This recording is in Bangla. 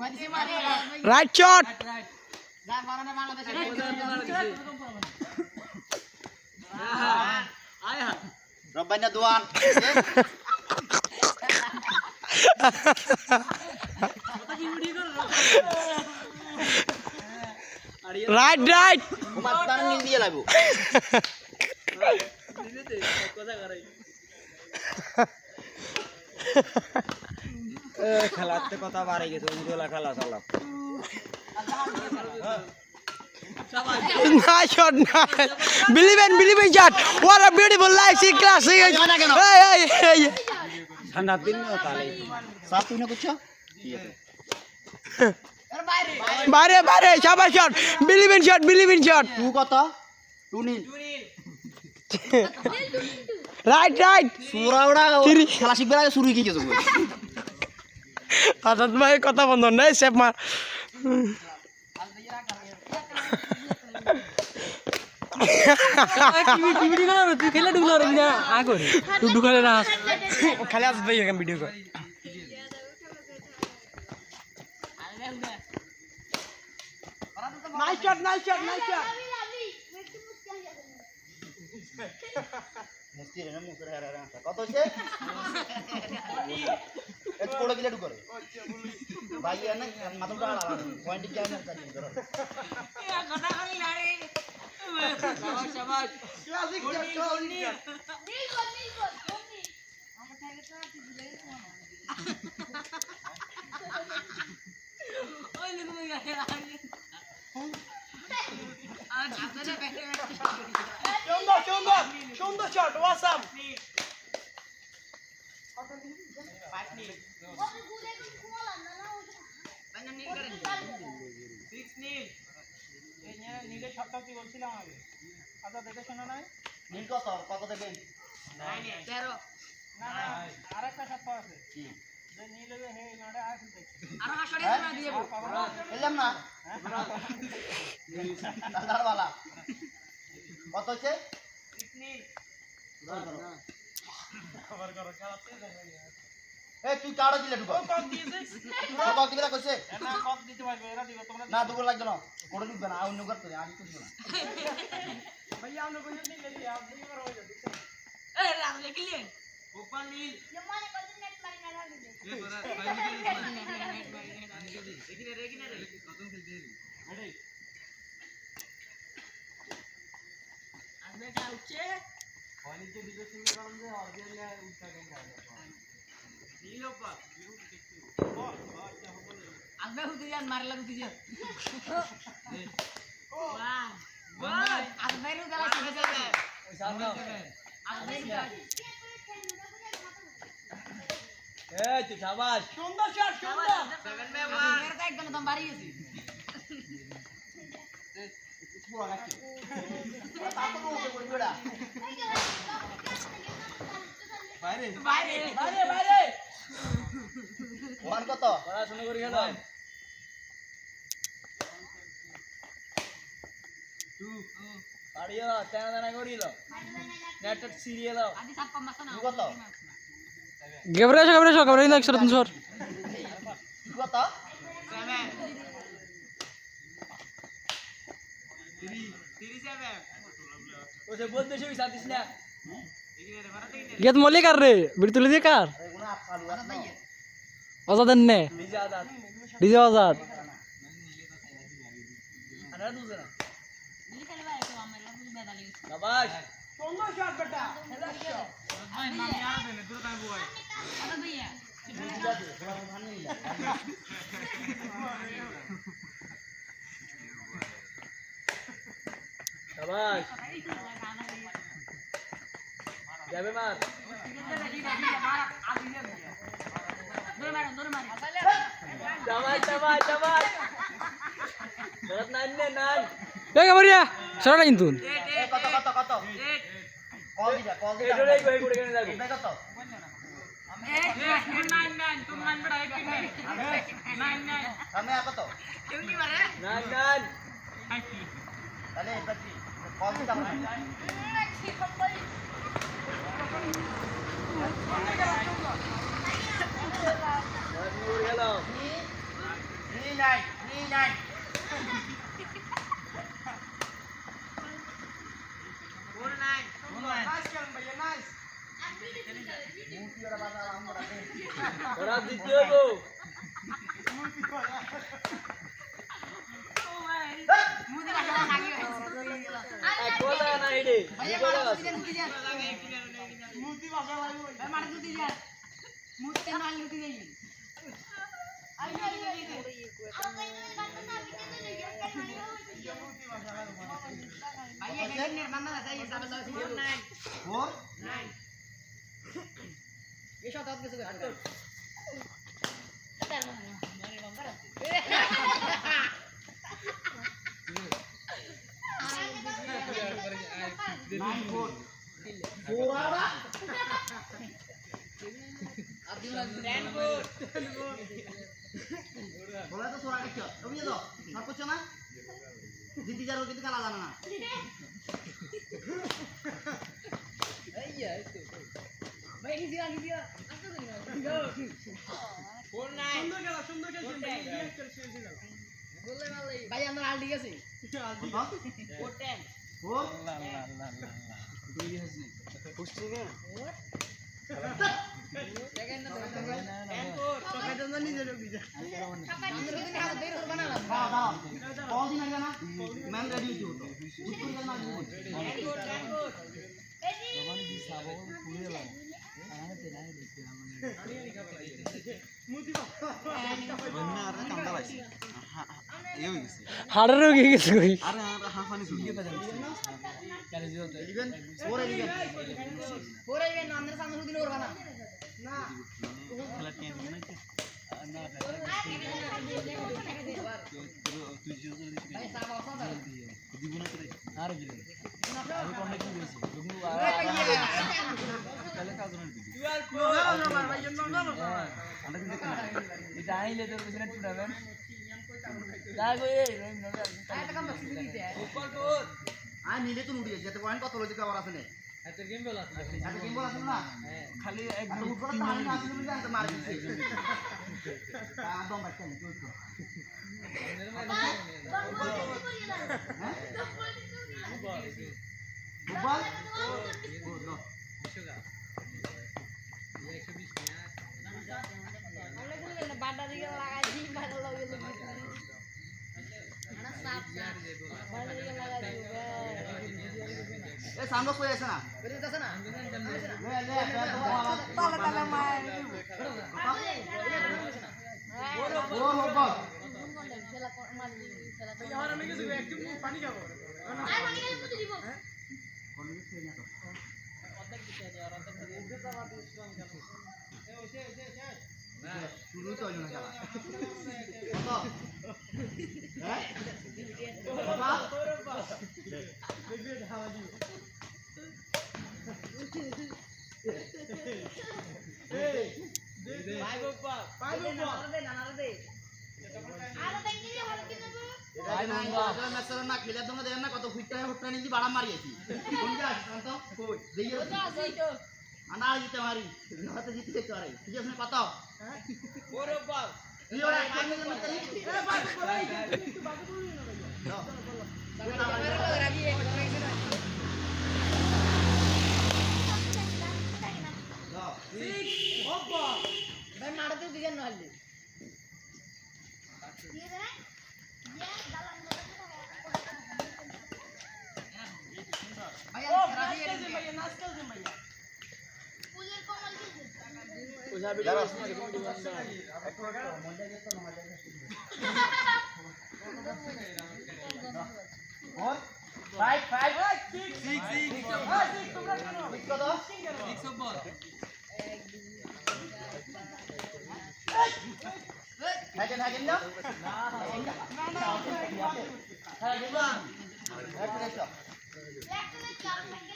রাইট শট রব্বাইনা দোয়ান রাইট রাইট তোমার তার নীল দিয়ে লাগবো খেলাতে কথা বাড়ে গেছে ওগুলা খেলা চালাও Nice shot, nice. Believe in shot. What a beautiful life in class. Hey. ঠান্ডা দিন না তালে সাফ তুই না করছো ঠিক আছে বাইরে শাবাশ শট believe in shot তুই কত তুই নীল রাইট সুরাওড়া খেলা শিখবে আগে শুরু কি গেছে আজাদ ভাই কথা বন্ধ নাই সেফ মা ভিডিও কর তুই খেলা ঢুকলো রে না আ করে তুই ঢুকালে না খালি আজাদ ভাই এখানে ভিডিও কর নাইস শট মুস্তি রে না মুসরে হারা কত হইছে এত কোড়া গিলা ঢুকরে ভাই না মাথা ডালা পয়েন্ট কি আমি জানি ধরো কথা কই লাড়ে শাবাশ ক্লাসিক চল নীল আমার থেকে তো তুই ভুলে গেছিস ওই লোক মে গেছে আজ আপনারা ব্যাটে সুন্দর শট ওয়াসাম নীলের শটটা কি বলছিলাম আগে আচ্ছা দেখে শোনা নাই নীল কত দেখেন 13 না আরেকটা শট আছে কি যে নীল হে নাড়া আসছে আর হাসড়ে না দিয়ে এলাম না দাদারওয়ালা কত হচ্ছে নীল খবর করো এই তুই কাড়া দিলে ঢুকো কত দিয়েছে কত দিবে কইছে না কত দিতে পারবে এরা দিবে তোমরা না দুপুর লাগবে না কোড়ে ঢুকবে না অন্য করতে আগে তো দিবে না भैया हम लोग को नहीं ले लिया आप नहीं करो ए राम ले के लिए ऊपर नील ये माने को नेट मारी ना डाल दे ये बड़ा नेट मारी देखिए रे कदम खेलते हैं अरे आज मैं क्या उच्चे पानी के बीच में काम दे और ये ले उठा के जा नील ऊपर बॉल क्या हो बोले आज मैं खुद यार मार लग तुझे वाह Good. Ang meron ka lang sa gabi. সামনে Ang meron ka. এই তুই শাবাশ সুন্দর শট Seven में one. मेरे तो एक गन तुम बारी है सी. পুরো লাগছে তাতো বলতে বলবেডা বাইরে. ওয়ান কত পড়াশোনা করি গেল. আড়িয়া টানা করিল net serial Adi sap pembahasan. তুই কত গেবরে না 100 300 তুই কত Seven. Tiri seven. ওসে বলতে শুই সাদিস না Ikine re marate ikine. গেত Moli কার রে বিড়ি তুলে দিয়ে কার এগুলো আপালু আছে আজাদ নে ডিজে আজাদ ডিজে আজাদ আনা দুজনা Ini kali baik tu amel lagu bedali. শাবাশ সুন্দর শট বেটা Ay, mami yaar dene duro time boy. Ada bhaiya. শাবাশ যাবে মার Duro mari. শাবাশ ধরত নান এ গেবরিয়া সরটা কিন্তু কত Eight. কল দিটা এডোরে কই করে কেন যাবি কত Nine. Tuman beda eight. Nine. আমি কত Yung di mare? নান তাহলে এটা কি কল দিটা ওরা দ্বিতীয় গো এক বলা না এডে বলা তো সোরা কিছু তুমি তো সব করছো না জিতি যারো কিন্তু খেলা জানো না ভাই আমরা আল ঠিক আছে হাড়ের রোগ হয়ে গেছে কই এটা আইলে তোর পিছনে টুর্নামেন্ট আর নিলে তো উড়িয়ে যেতে পয়েন্ট কত লজিক আবার আছে না এত গেম বল আছে না খালি একদম তিন মিনিট আছে তুমি জানতে মার দিছি একদম বাচ্চা নেই চলছো বল এ সামনে কই আছে না বেরিয়ে আছে না লে লে তালে তালে মার ও বল यार আমি কিছু একটু পানি খাবো আর পানি খেলে পুজো দিব কোন কিছু না তো অর্ধেক দিতে হবে আর অর্ধেক দিতে যাবা তো স্ট্রং কেন এ ওই না শুরু তো হলো না খেলা কত হ্যাঁ বাবা দেখবে ধাওয়া দিও এই দে ভাই বাবা নানা দে আর দেখি হল কি দেব ভাই বাবা মেসরা না খেলে তোমরা দেখেন না কত ফুটটা নিজি বাড়া মারিয়েছি কোন যা শান্ত কই দেইও তো আছে তো আনা জিতে মারি না তো জিতে করে ঠিক আছে কত হ্যাঁ ওরে বাপ কি ওরা কামে না তাই এ বাপ বলাই একটু বাবু বলি না ভাই দাও দাও রাগি এক রাগি না দাও ঠিক ওপা ভাই মারতে দিবেন না হলে ये रे ये दालन भैया नाचते दे भैया नाचते दे भैया पूजे कोमल की पूजा भी यार একটু মজা গেছে না মজা গেছে और 5 5 6 তোমরা কেন কত 6 বল Hagen no? No.